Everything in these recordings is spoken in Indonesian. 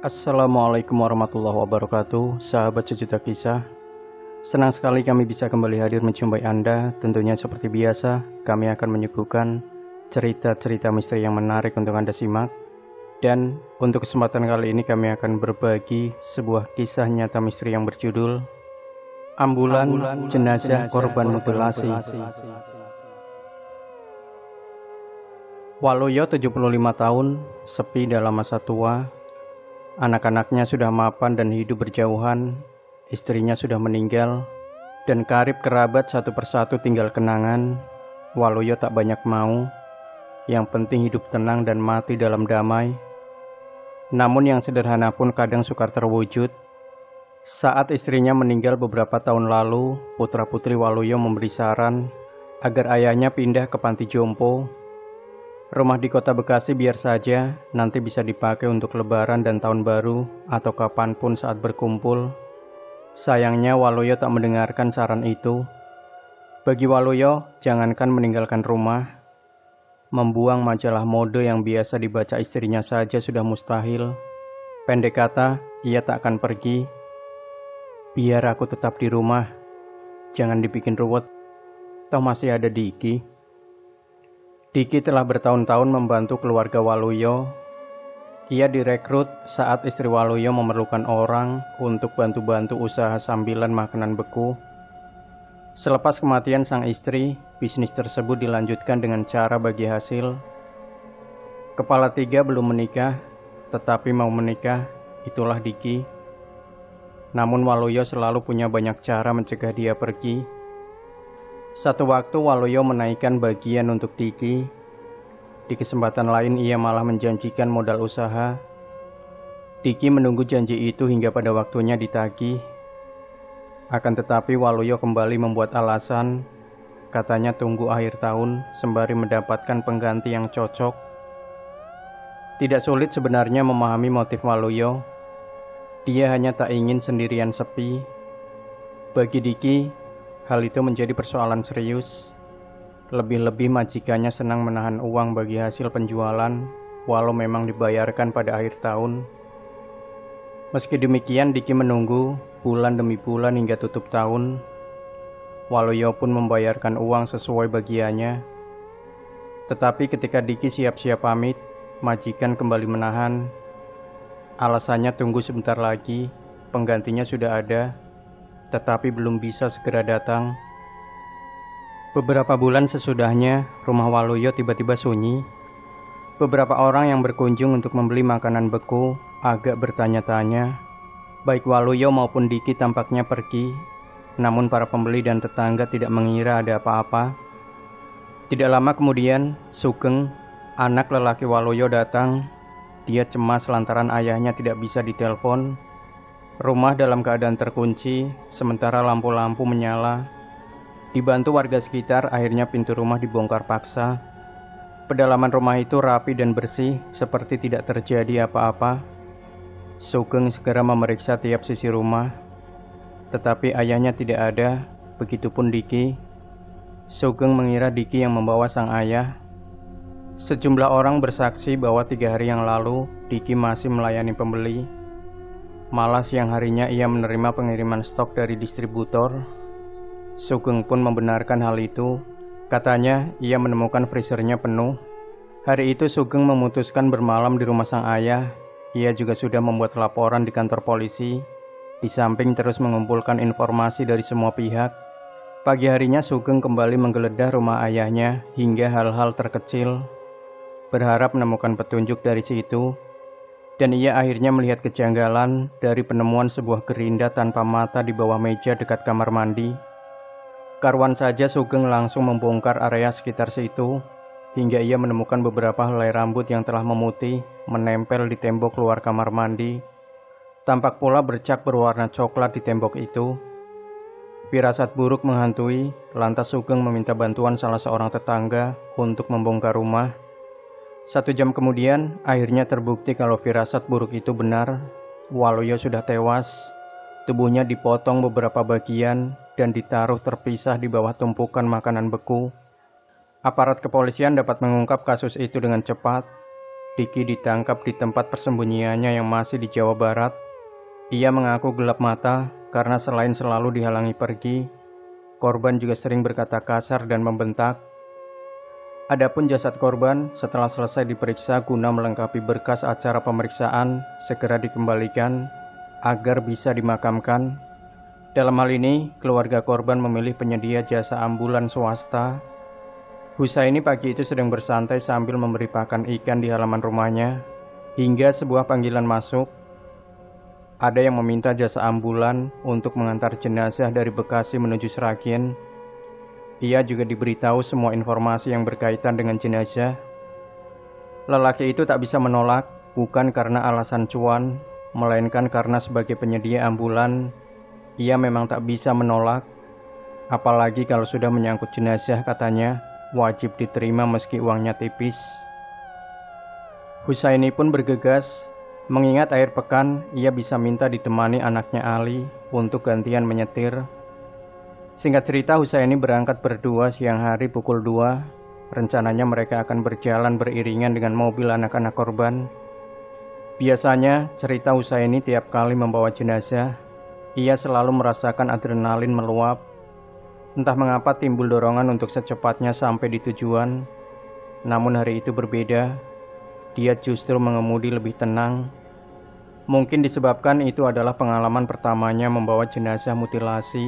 Assalamualaikum warahmatullahi wabarakatuh, sahabat sejuta kisah. Senang sekali kami bisa kembali hadir menjumpai Anda. Tentunya seperti biasa, kami akan menyuguhkan cerita-cerita misteri yang menarik untuk Anda simak. Dan untuk kesempatan kali ini kami akan berbagi sebuah kisah nyata misteri yang berjudul Ambulan Jenazah Korban Mutilasi. Waluyo 75 tahun, sepi dalam masa tua. Anak-anaknya sudah mapan dan hidup berjauhan, istrinya sudah meninggal, dan karib kerabat satu persatu tinggal kenangan. Waluyo tak banyak mau, yang penting hidup tenang dan mati dalam damai. Namun yang sederhana pun kadang sukar terwujud. Saat istrinya meninggal beberapa tahun lalu, putra-putri Waluyo memberi saran agar ayahnya pindah ke panti jompo. Rumah di kota Bekasi biar saja, nanti bisa dipakai untuk lebaran dan tahun baru atau kapanpun saat berkumpul. Sayangnya Waluyo tak mendengarkan saran itu. Bagi Waluyo, jangankan meninggalkan rumah, membuang majalah mode yang biasa dibaca istrinya saja sudah mustahil. Pendek kata, ia tak akan pergi. Biar aku tetap di rumah, jangan dibikin ruwet, toh masih ada Diki. Diki telah bertahun-tahun membantu keluarga Waluyo. Ia direkrut saat istri Waluyo memerlukan orang untuk bantu-bantu usaha sambilan makanan beku. Selepas kematian sang istri, bisnis tersebut dilanjutkan dengan cara bagi hasil. Kepala tiga belum menikah, tetapi mau menikah, itulah Diki. Namun Waluyo selalu punya banyak cara mencegah dia pergi. Satu waktu Waluyo menaikkan bagian untuk Diki. Di kesempatan lain ia malah menjanjikan modal usaha. Diki menunggu janji itu hingga pada waktunya ditagih. Akan tetapi Waluyo kembali membuat alasan, katanya tunggu akhir tahun sembari mendapatkan pengganti yang cocok. Tidak sulit sebenarnya memahami motif Waluyo. Dia hanya tak ingin sendirian sepi. Bagi Diki, hal itu menjadi persoalan serius. Lebih-lebih majikannya senang menahan uang bagi hasil penjualan, walau memang dibayarkan pada akhir tahun. Meski demikian, Diki menunggu bulan demi bulan hingga tutup tahun. Waluyo pun membayarkan uang sesuai bagiannya. Tetapi ketika Diki siap-siap pamit, majikan kembali menahan. Alasannya tunggu sebentar lagi, penggantinya sudah ada, tetapi belum bisa segera datang. Beberapa bulan sesudahnya, rumah Waluyo tiba-tiba sunyi. Beberapa orang yang berkunjung untuk membeli makanan beku agak bertanya-tanya. Baik Waluyo maupun Diki tampaknya pergi, namun para pembeli dan tetangga tidak mengira ada apa-apa. Tidak lama kemudian, Sugeng, anak lelaki Waluyo datang. Dia cemas lantaran ayahnya tidak bisa ditelepon. Rumah dalam keadaan terkunci, sementara lampu-lampu menyala. Dibantu warga sekitar, akhirnya pintu rumah dibongkar paksa. Pedalaman rumah itu rapi dan bersih, seperti tidak terjadi apa-apa. Sugeng segera memeriksa tiap sisi rumah, tetapi ayahnya tidak ada, begitupun Diki. Sugeng mengira Diki yang membawa sang ayah. Sejumlah orang bersaksi bahwa 3 hari yang lalu, Diki masih melayani pembeli. Malah siang harinya ia menerima pengiriman stok dari distributor. Sugeng pun membenarkan hal itu. Katanya ia menemukan freezernya penuh. Hari itu Sugeng memutuskan bermalam di rumah sang ayah. Ia juga sudah membuat laporan di kantor polisi, di samping terus mengumpulkan informasi dari semua pihak. Pagi harinya Sugeng kembali menggeledah rumah ayahnya hingga hal-hal terkecil, berharap menemukan petunjuk dari situ. Dan ia akhirnya melihat kejanggalan dari penemuan sebuah gerinda tanpa mata di bawah meja dekat kamar mandi. Karuan saja Sugeng langsung membongkar area sekitar situ, hingga ia menemukan beberapa helai rambut yang telah memutih, menempel di tembok luar kamar mandi. Tampak pula bercak berwarna coklat di tembok itu. Firasat buruk menghantui, lantas Sugeng meminta bantuan salah seorang tetangga untuk membongkar rumah. 1 jam kemudian, akhirnya terbukti kalau firasat buruk itu benar. Waluyo sudah tewas. Tubuhnya dipotong beberapa bagian dan ditaruh terpisah di bawah tumpukan makanan beku. Aparat kepolisian dapat mengungkap kasus itu dengan cepat. Diki ditangkap di tempat persembunyiannya yang masih di Jawa Barat. Ia mengaku gelap mata karena selain selalu dihalangi pergi, korban juga sering berkata kasar dan membentak. Adapun jasad korban setelah selesai diperiksa guna melengkapi berkas acara pemeriksaan segera dikembalikan agar bisa dimakamkan. Dalam hal ini, keluarga korban memilih penyedia jasa ambulan swasta. Husaini pagi itu sedang bersantai sambil memberi pakan ikan di halaman rumahnya, hingga sebuah panggilan masuk. Ada yang meminta jasa ambulan untuk mengantar jenazah dari Bekasi menuju Sragen. Ia juga diberitahu semua informasi yang berkaitan dengan jenazah. Lelaki itu tak bisa menolak, bukan karena alasan cuan, melainkan karena sebagai penyedia ambulan, ia memang tak bisa menolak. Apalagi kalau sudah menyangkut jenazah, katanya, wajib diterima meski uangnya tipis. Husaini pun bergegas, mengingat akhir pekan ia bisa minta ditemani anaknya Ali untuk gantian menyetir. Singkat cerita, Husaini berangkat berdua siang hari pukul 2. Rencananya mereka akan berjalan beriringan dengan mobil anak-anak korban. Biasanya, cerita Husaini tiap kali membawa jenazah, ia selalu merasakan adrenalin meluap. Entah mengapa timbul dorongan untuk secepatnya sampai di tujuan. Namun hari itu berbeda. Dia justru mengemudi lebih tenang. Mungkin disebabkan itu adalah pengalaman pertamanya membawa jenazah mutilasi.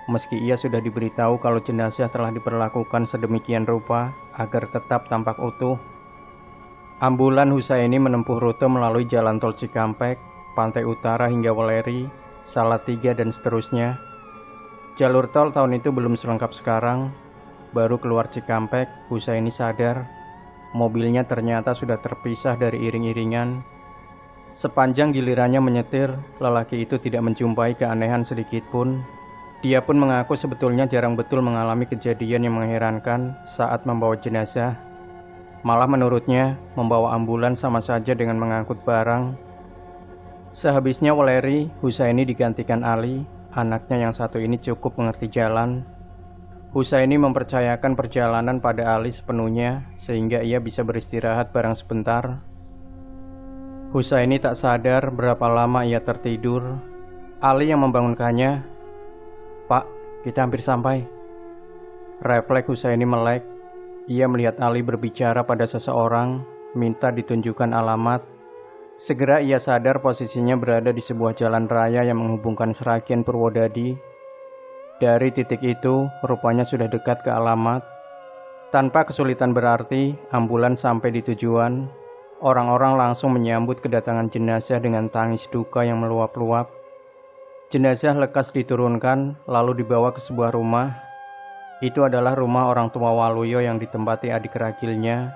Meski ia sudah diberitahu kalau jenazah telah diperlakukan sedemikian rupa agar tetap tampak utuh. Ambulan Husaini menempuh rute melalui jalan tol Cikampek, Pantai Utara hingga Weleri, Salatiga dan seterusnya. Jalur tol tahun itu belum selengkap sekarang. Baru keluar Cikampek, Husaini sadar mobilnya ternyata sudah terpisah dari iring-iringan. Sepanjang gilirannya menyetir, lelaki itu tidak menjumpai keanehan sedikit pun. Dia pun mengaku sebetulnya jarang betul mengalami kejadian yang mengherankan saat membawa jenazah. Malah menurutnya, membawa ambulan sama saja dengan mengangkut barang. Sehabisnya Weleri, Husaini digantikan Ali, anaknya yang satu ini cukup mengerti jalan. Husaini mempercayakan perjalanan pada Ali sepenuhnya, sehingga ia bisa beristirahat barang sebentar. Husaini tak sadar berapa lama ia tertidur. Ali yang membangunkannya. "Pak, kita hampir sampai." Refleks Husaini melek. Ia melihat Ali berbicara pada seseorang, minta ditunjukkan alamat. Segera ia sadar posisinya berada di sebuah jalan raya yang menghubungkan Sragen Purwodadi. Dari titik itu, rupanya sudah dekat ke alamat. Tanpa kesulitan berarti, ambulan sampai di tujuan. Orang-orang langsung menyambut kedatangan jenazah dengan tangis duka yang meluap-luap. Jenazah lekas diturunkan, lalu dibawa ke sebuah rumah. Itu adalah rumah orang tua Waluyo yang ditempati adik ragilnya.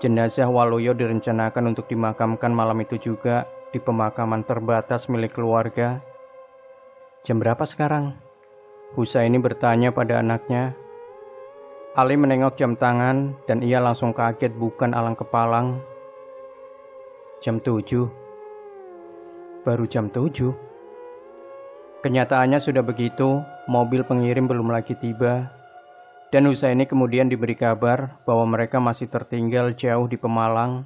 Jenazah Waluyo direncanakan untuk dimakamkan malam itu juga di pemakaman terbatas milik keluarga. "Jam berapa sekarang?" Husaini bertanya pada anaknya. Ali menengok jam tangan dan ia langsung kaget bukan alang kepalang. "Jam 7. Baru jam 7. Kenyataannya sudah begitu, mobil pengirim belum lagi tiba. Dan Husaini kemudian diberi kabar bahwa mereka masih tertinggal jauh di Pemalang.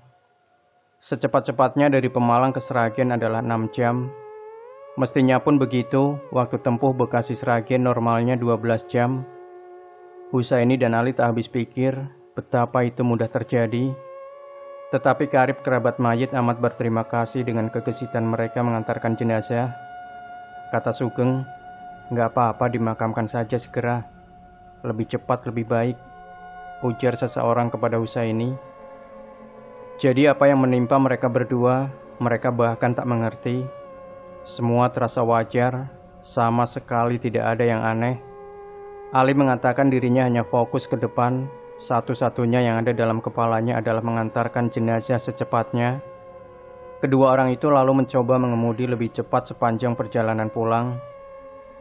Secepat-cepatnya dari Pemalang ke Sragen adalah 6 jam. Mestinya pun begitu, waktu tempuh Bekasi Sragen normalnya 12 jam. Husaini dan Ali tak habis pikir betapa itu mudah terjadi. Tetapi karib kerabat mayit amat berterima kasih dengan kegesitan mereka mengantarkan jenazah. Kata Sugeng, "Nggak apa-apa, dimakamkan saja segera. Lebih cepat lebih baik," ujar seseorang kepada Husaini. Jadi apa yang menimpa mereka berdua, mereka bahkan tak mengerti. Semua terasa wajar, sama sekali tidak ada yang aneh. Ali mengatakan dirinya hanya fokus ke depan, satu-satunya yang ada dalam kepalanya adalah mengantarkan jenazah secepatnya. Kedua orang itu lalu mencoba mengemudi lebih cepat sepanjang perjalanan pulang.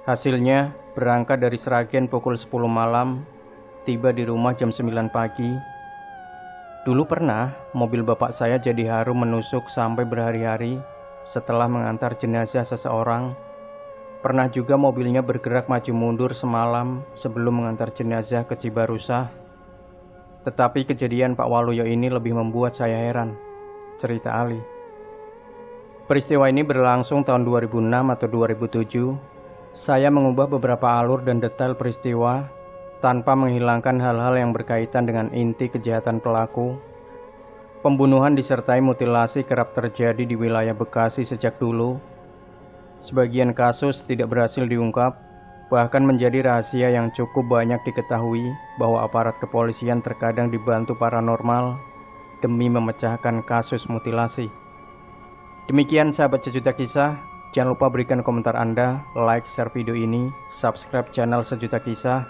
Hasilnya, berangkat dari Sragen pukul 10 malam, tiba di rumah jam 9 pagi. Dulu pernah, mobil bapak saya jadi harum menusuk sampai berhari-hari setelah mengantar jenazah seseorang. Pernah juga mobilnya bergerak maju mundur semalam sebelum mengantar jenazah ke Cibarusah. Tetapi kejadian Pak Waluyo ini lebih membuat saya heran, cerita Ali. Peristiwa ini berlangsung tahun 2006 atau 2007. Saya mengubah beberapa alur dan detail peristiwa tanpa menghilangkan hal-hal yang berkaitan dengan inti kejahatan pelaku. Pembunuhan disertai mutilasi kerap terjadi di wilayah Bekasi sejak dulu. Sebagian kasus tidak berhasil diungkap, bahkan menjadi rahasia yang cukup banyak diketahui bahwa aparat kepolisian terkadang dibantu paranormal demi memecahkan kasus mutilasi. Demikian sahabat Sejuta Kisah, jangan lupa berikan komentar Anda, like, share video ini, subscribe channel Sejuta Kisah,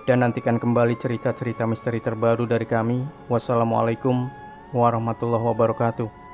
dan nantikan kembali cerita-cerita misteri terbaru dari kami. Wassalamualaikum warahmatullahi wabarakatuh.